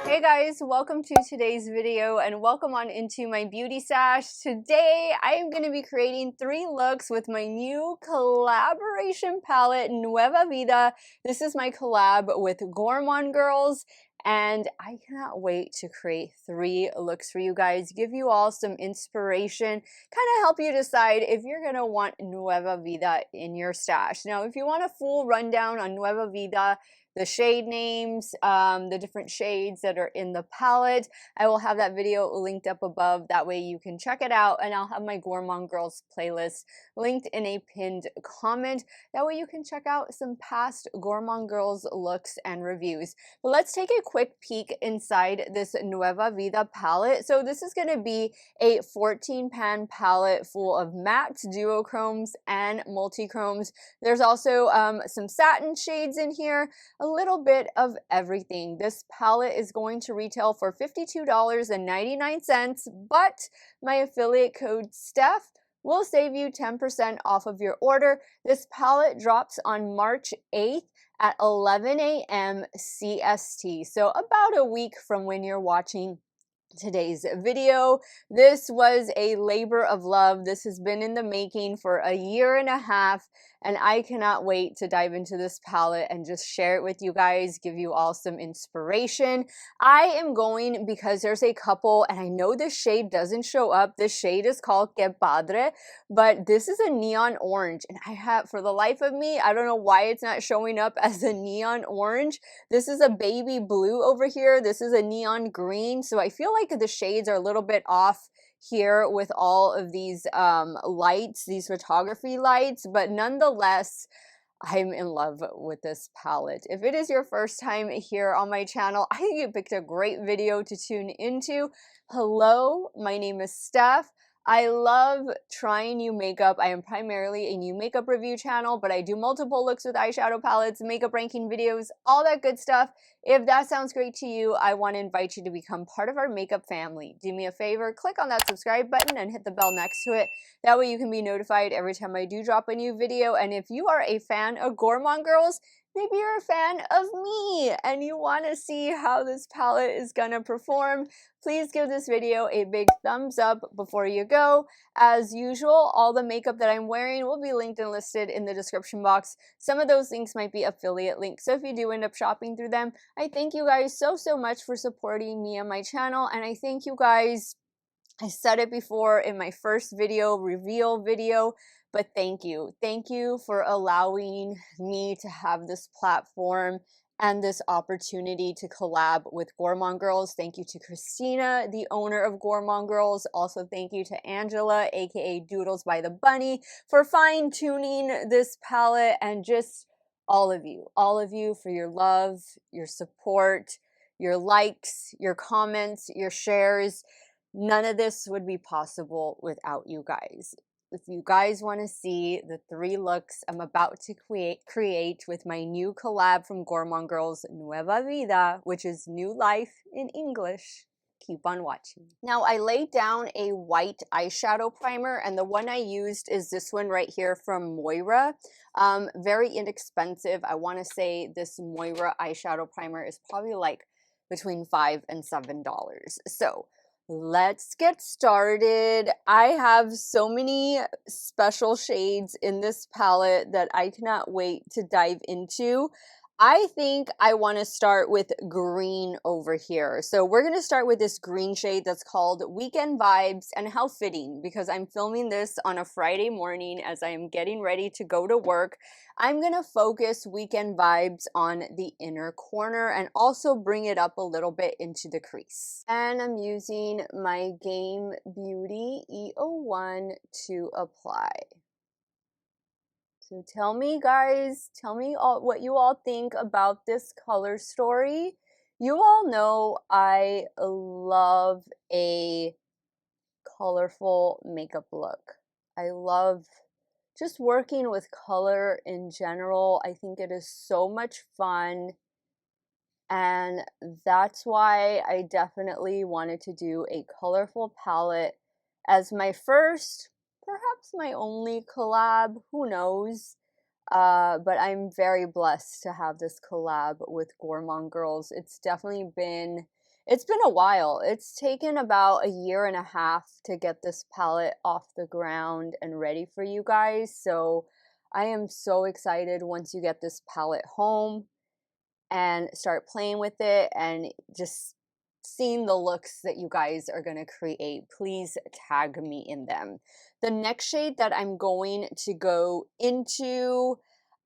Hey guys, welcome to today's video and welcome on into my beauty stash. Today I am going to be creating 3 looks with my new collaboration palette, Nueva Vida. This is my collab with Gourmande Girls and I cannot wait to create 3 looks for you guys, give you all some inspiration, kind of help you decide if you're going to want Nueva Vida in your stash. Now, if you want a full rundown on Nueva Vida, the shade names, the different shades that are in the palette, I will have that video linked up above. That way you can check it out, and I'll have my Gourmande Girls playlist linked in a pinned comment. That way you can check out some past Gourmande Girls looks and reviews. But let's take a quick peek inside this Nueva Vida palette. So this is going to be a 14 pan palette full of mattes, duochromes, and multichromes. There's also some satin shades in here, a little bit of everything. This palette is going to retail for $52.99, but my affiliate code STEFF will save you 10% off of your order. This palette drops on March 8th at 11 a.m. CST, so about a week from when you're watching today's video. This was a labor of love. This has been in the making for a year and a half, and I cannot wait to dive into this palette and just share it with you guys, give you all some inspiration. I am going because there's a couple, and I know this shade doesn't show up. This shade is called Que Padre, but this is a neon orange, and I have, for the life of me, I don't know why it's not showing up as a neon orange. This is a baby blue over here. This is a neon green, so I feel like the shades are a little bit off here with all of these lights, these photography lights, but nonetheless, I'm in love with this palette. If it is your first time here on my channel, I think you picked a great video to tune into. Hello, my name is Steph. I love trying new makeup. I am primarily a new makeup review channel, but I do multiple looks with eyeshadow palettes, makeup ranking videos, all that good stuff. If that sounds great to you, I want to invite you to become part of our makeup family. Do me a favor, click on that subscribe button and hit the bell next to it. That way you can be notified every time I do drop a new video. And if you are a fan of Gourmande Girls, maybe you're a fan of me and you want to see how this palette is gonna perform, please give this video a big thumbs up before you go. As usual, all the makeup that I'm wearing will be linked and listed in the description box. Some of those links might be affiliate links, so if you do end up shopping through them, I thank you guys so much for supporting me and my channel, and I thank you guys. I said it before in my first video, reveal video, but thank you. Thank you for allowing me to have this platform and this opportunity to collab with Gourmande Girls. Thank you to Christina, the owner of Gourmande Girls. Also, thank you to Angela, aka Doodles by the Bunny, for fine-tuning this palette, and just all of you for your love, your support, your likes, your comments, your shares. None of this would be possible without you guys. If you guys want to see the 3 looks I'm about to create with my new collab from Gourmande Girls, Nueva Vida, which is new life in English, keep on watching. Now, I laid down a white eyeshadow primer, and the one I used is this one right here from Moira. Very inexpensive. I want to say this Moira eyeshadow primer is probably like between $5 and $7. So let's get started. I have so many special shades in this palette that I cannot wait to dive into. I think I want to start with green over here. So we're going to start with this green shade that's called Weekend Vibes, and how fitting, because I'm filming this on a Friday morning as I am getting ready to go to work. I'm going to focus Weekend Vibes on the inner corner and also bring it up a little bit into the crease. And I'm using my Game Beauty E01 to apply. So tell me, guys, tell me what you all think about this color story. You all know I love a colorful makeup look. I love just working with color in general. I think it is so much fun. And that's why I definitely wanted to do a colorful palette as my first, perhaps my only collab, who knows, but I'm very blessed to have this collab with Gourmande Girls. It's definitely been It's been a while. It's taken about a year and a half to get this palette off the ground and ready for you guys. So I am so excited once you get this palette home and start playing with it and just seeing the looks that you guys are going to create. Please tag me in them. The next shade that I'm going to go into,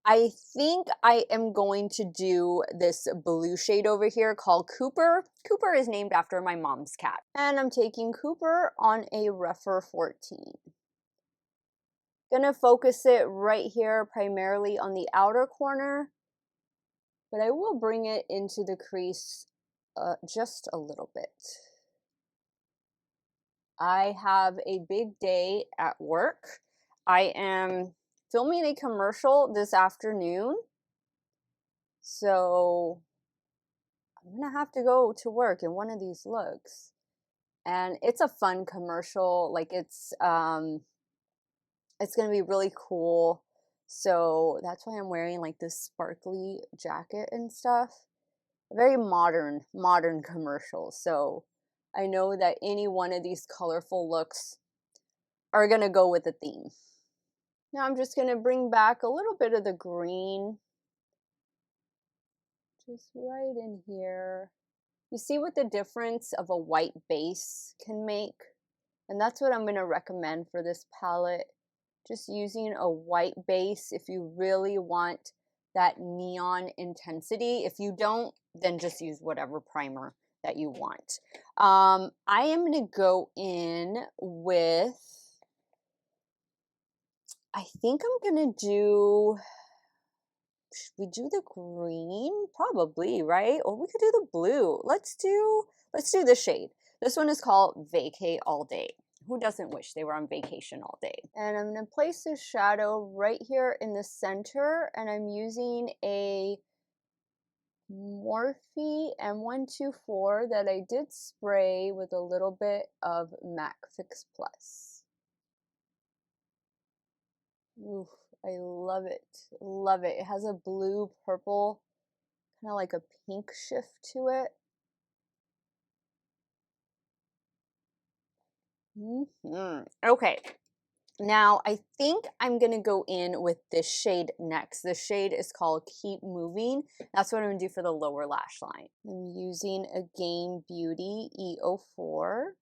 I think I am going to do this blue shade over here called Cooper. Cooper is named after my mom's cat. And I'm taking Cooper on a rougher 14. Gonna focus it right here primarily on the outer corner, but I will bring it into the crease just a little bit. I have a big day at work. I am filming a commercial this afternoon, so I'm gonna have to go to work in one of these looks. And it's a fun commercial, like it's gonna be really cool. So that's why I'm wearing like this sparkly jacket and stuff. Very modern commercial. So I know that any one of these colorful looks are gonna go with the theme. Now I'm just gonna bring back a little bit of the green, just right in here. You see what the difference of a white base can make? And that's what I'm gonna recommend for this palette. Just using a white base if you really want that neon intensity. If you don't, then just use whatever primer that you want. I am gonna go in with, I think I'm gonna do, should we do the green? Probably, right? Or we could do the blue. Let's do the shade. This one is called Vacay All Day. Who doesn't wish they were on vacation all day? And I'm gonna place this shadow right here in the center, and I'm using a Morphe M124 that I did spray with a little bit of MAC Fix Plus. Oof, I love it. Love it. It has a blue purple, kind of like a pink shift to it. Okay, now I think I'm gonna go in with this shade next. This shade is called Keep Moving. That's what I'm gonna do for the lower lash line. I'm using Again Beauty E04.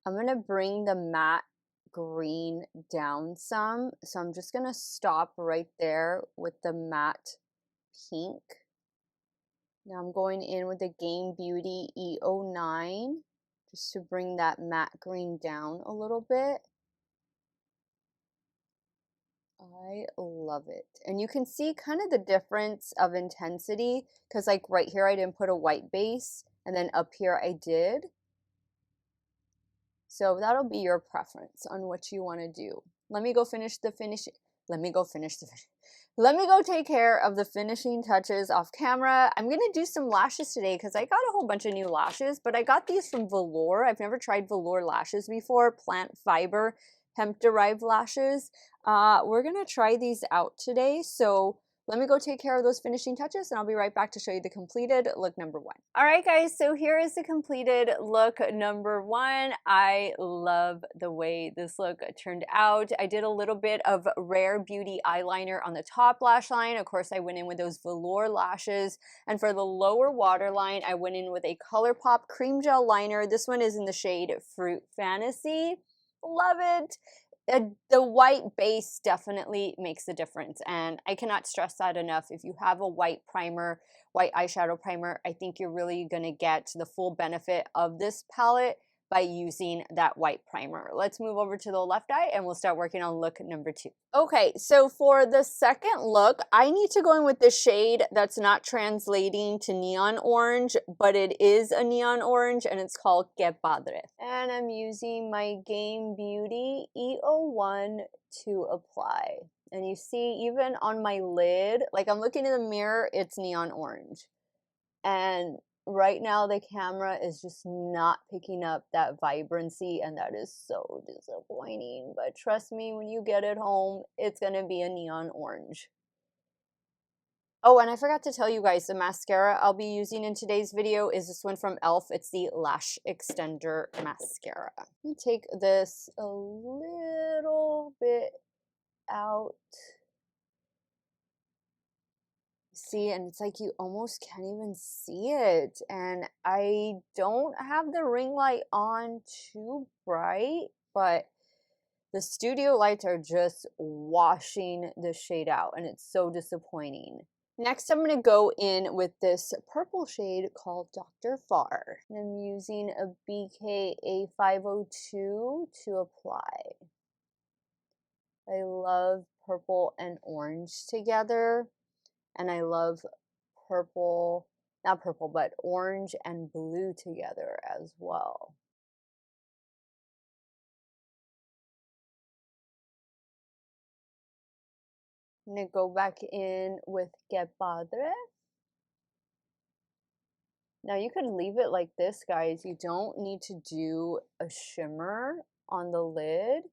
I'm gonna bring the matte green down some, so I'm just gonna stop right there with the matte pink. Now I'm going in with the Game Beauty E09 just to bring that matte green down a little bit. I love it. And you can see kind of the difference of intensity because like right here I didn't put a white base and then up here I did. So that'll be your preference on what you want to do. Let me go finish the finish. Let me go take care of the finishing touches off camera. I'm going to do some lashes today because I got a whole bunch of new lashes, but I got these from Velour. I've never tried Velour Lashes before, plant fiber, hemp-derived lashes. We're going to try these out today, so let me go take care of those finishing touches and I'll be right back to show you the completed look number 1. All right, guys, so here is the completed look number 1. I love the way this look turned out. I did a little bit of Rare Beauty eyeliner on the top lash line. Of course, I went in with those Velour lashes. And for the lower waterline, I went in with a ColourPop cream gel liner. This one is in the shade Fruit Fantasy. Love it. The white base definitely makes a difference, and I cannot stress that enough. If you have a white primer, white eyeshadow primer, I think you're really going to get the full benefit of this palette by using that white primer. Let's move over to the left eye and we'll start working on look number 2. Okay, so for the second look, I need to go in with the shade that's not translating to neon orange, but it is a neon orange, and it's called Que Padre. And I'm using my Game Beauty E01 to apply. And you see, even on my lid, like I'm looking in the mirror, it's neon orange. And right now the camera is just not picking up that vibrancy, and that is so disappointing. But trust me, when you get it home, it's gonna be a neon orange. Oh, and I forgot to tell you guys, the mascara I'll be using in today's video is this one from e.l.f. It's the Lash Extender Mascara. I'm gonna take this a little bit out. See, and it's like you almost can't even see it. And I don't have the ring light on too bright, but the studio lights are just washing the shade out, and it's so disappointing. Next, I'm going to go in with this purple shade called Dr. Far. And I'm using a BK A502 to apply. I love purple and orange together, and I love purple, not purple, but orange and blue together as well. I'm going to go back in with Que Padre. Now you could leave it like this, guys. You don't need to do a shimmer on the lid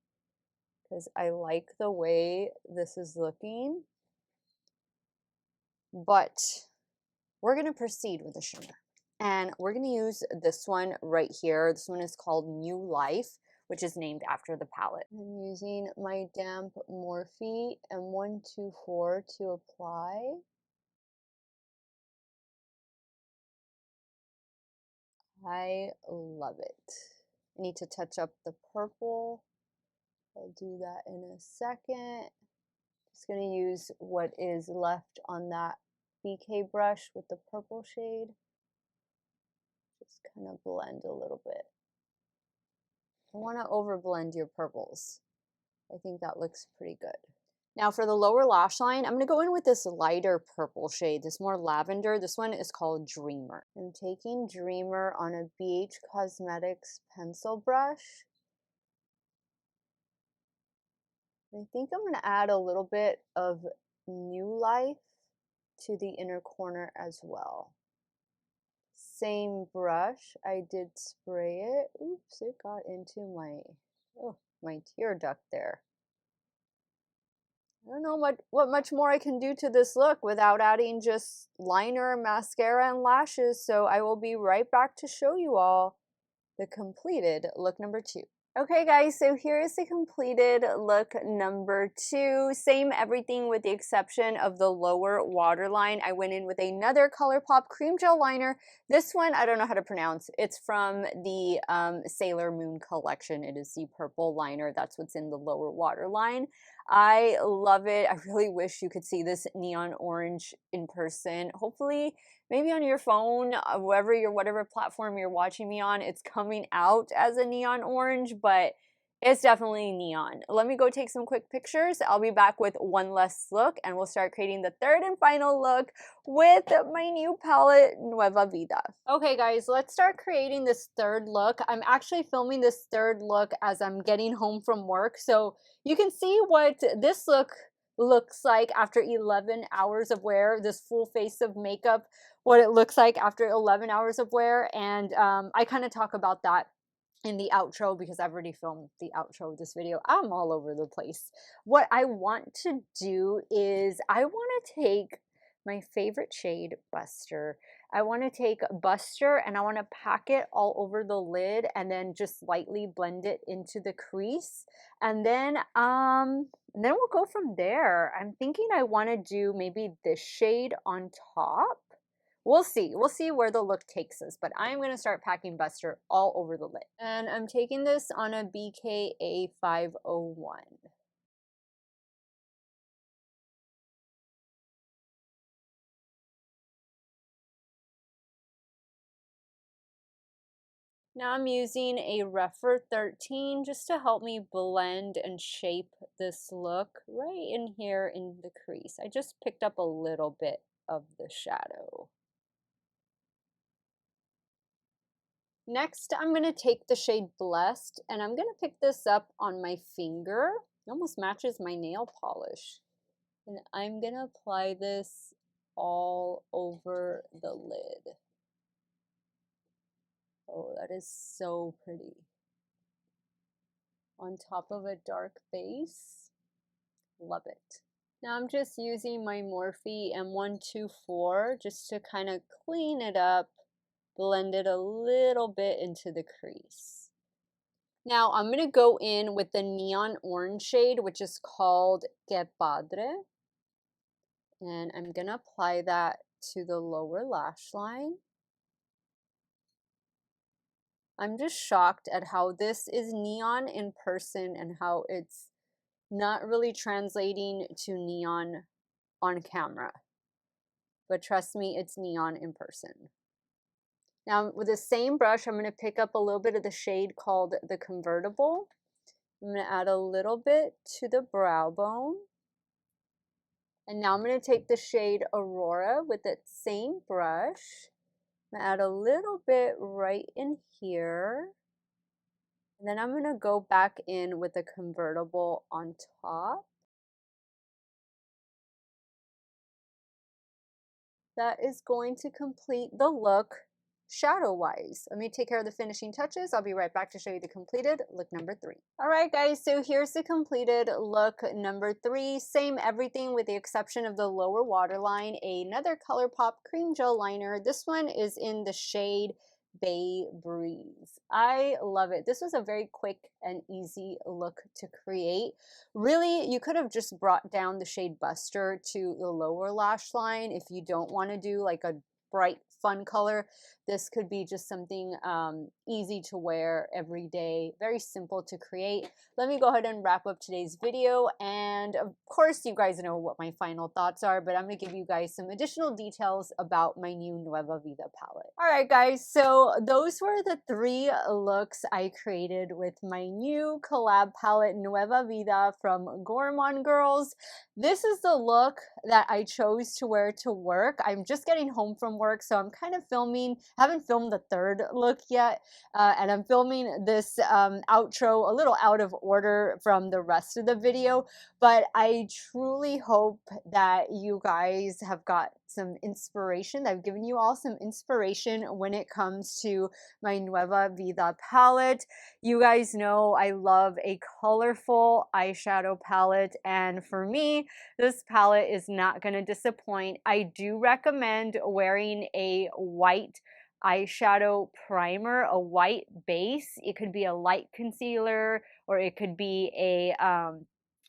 because I like the way this is looking. But we're going to proceed with the shimmer. And we're going to use this one right here. This one is called New Life, which is named after the palette. I'm using my damp Morphe M124 to apply. I love it. I need to touch up the purple. I'll do that in a second. Just going to use what is left on that BK brush with the purple shade. Just kind of blend a little bit. I want to overblend your purples. I think that looks pretty good. Now for the lower lash line, I'm going to go in with this lighter purple shade, this more lavender. This one is called Dreamer. I'm taking Dreamer on a BH Cosmetics pencil brush. I think I'm going to add a little bit of New Life to the inner corner as well. Same brush, I did spray it. Oops, it got into my tear duct there. I don't know what much more I can do to this look without adding just liner, mascara, and lashes, so I will be right back to show you all the completed look number 2. Okay guys, so here is the completed look number 2. Same everything with the exception of the lower waterline. I went in with another ColourPop cream gel liner. This one, I don't know how to pronounce. It's from the Sailor Moon collection. It is the purple liner. That's what's in the lower waterline. I love it. I really wish you could see this neon orange in person. Hopefully, maybe on your phone, whatever platform you're watching me on, it's coming out as a neon orange, but it's definitely neon. Let me go take some quick pictures. I'll be back with one last look, and we'll start creating the third and final look with my new palette, Nueva Vida. Okay guys, let's start creating this third look. I'm actually filming this third look as I'm getting home from work, so you can see what this look looks like after 11 hours of wear, this full face of makeup, what it looks like after 11 hours of wear, and I kind of talk about that in the outro because I've already filmed the outro of this video. I'm all over the place. What I want to do is I want to take my favorite shade, Buster. I want to take Buster and I want to pack it all over the lid and then just lightly blend it into the crease. And then we'll go from there. I'm thinking I want to do maybe this shade on top. We'll see. We'll see where the look takes us, but I'm going to start packing Buster all over the lid. And I'm taking this on a BK A501. Now I'm using a Rephr 13 just to help me blend and shape this look right in here in the crease. I just picked up a little bit of the shadow. Next, I'm going to take the shade Blessed, and I'm going to pick this up on my finger. It almost matches my nail polish. And I'm going to apply this all over the lid. Oh, that is so pretty. On top of a dark base. Love it. Now I'm just using my Morphe M124 just to kind of clean it up, blend it a little bit into the crease. Now I'm going to go in with the neon orange shade, which is called Que Padre. And I'm going to apply that to the lower lash line. I'm just shocked at how this is neon in person and how it's not really translating to neon on camera. But trust me, it's neon in person. Now with the same brush, I'm going to pick up a little bit of the shade called the Convertible. I'm going to add a little bit to the brow bone. And now I'm going to take the shade Aurora with that same brush. I'm going to add a little bit right in here. And then I'm going to go back in with the Convertible on top. That is going to complete the look shadow-wise. Let me take care of the finishing touches. I'll be right back to show you the completed look number 3. All right, guys, so here's the completed look number 3. Same everything with the exception of the lower waterline. Another ColourPop cream gel liner. This one is in the shade Bay Breeze. I love it. This was a very quick and easy look to create. Really, you could have just brought down the shade Buster to the lower lash line if you don't want to do like a bright fun color. This could be just something easy to wear every day, very simple to create. Let me go ahead and wrap up today's video, and of course you guys know what my final thoughts are, but I'm going to give you guys some additional details about my new Nueva Vida palette. All right, guys, so those were the 3 looks I created with my new collab palette Nueva Vida from Gourmande Girls. This is the look that I chose to wear to work. I'm just getting home from work, so I'm kind of filming. Haven't filmed the 3rd look yet, and I'm filming this outro a little out of order from the rest of the video, but I truly hope that you guys have got some inspiration. I've given you all some inspiration when it comes to my Nueva Vida palette. You guys know I love a colorful eyeshadow palette, and for me, this palette is not going to disappoint. I do recommend wearing a white eyeshadow primer, a white base. It could be a light concealer or it could be a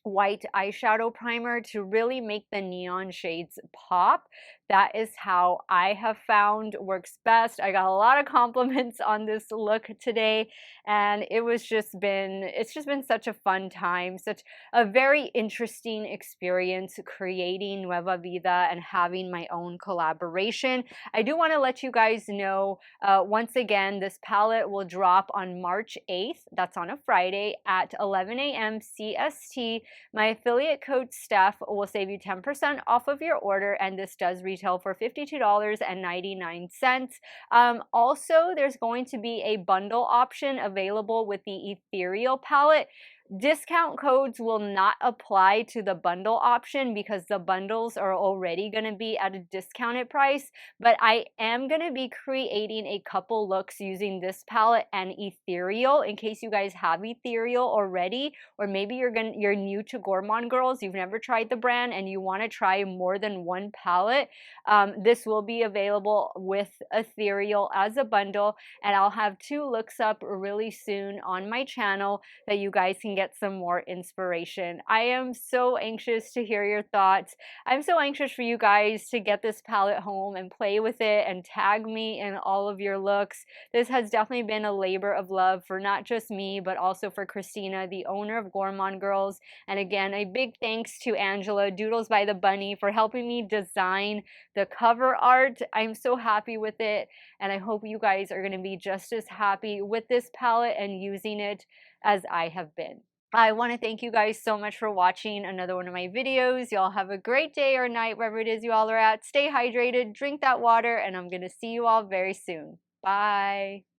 white eyeshadow primer to really make the neon shades pop. That is how I have found works best. I got a lot of compliments on this look today, and it's just been such a fun time, such a very interesting experience creating Nueva Vida and having my own collaboration. I do want to let you guys know, once again, this palette will drop on March 8th. That's on a Friday at 11 a.m. CST. My affiliate code STEFF will save you 10% off of your order, and this does retail for $52.99. Also, there's going to be a bundle option available with the Ethereal palette. Discount codes will not apply to the bundle option because the bundles are already going to be at a discounted price, but I am going to be creating a couple looks using this palette and Ethereal in case you guys have Ethereal already, or maybe you're new to Gourmande Girls, you've never tried the brand and you want to try more than one palette. This will be available with Ethereal as a bundle, and I'll have 2 looks up really soon on my channel that you guys can get some more inspiration. I am so anxious to hear your thoughts. I'm so anxious for you guys to get this palette home and play with it and tag me in all of your looks. This has definitely been a labor of love for not just me, but also for Christina, the owner of Gourmande Girls. And again, a big thanks to Angela, Doodles by the Bunny, for helping me design the cover art. I'm so happy with it, and I hope you guys are going to be just as happy with this palette and using it as I have been. I want to thank you guys so much for watching another one of my videos. Y'all have a great day or night wherever it is you all are at. Stay hydrated, drink that water, and I'm going to see you all very soon. Bye.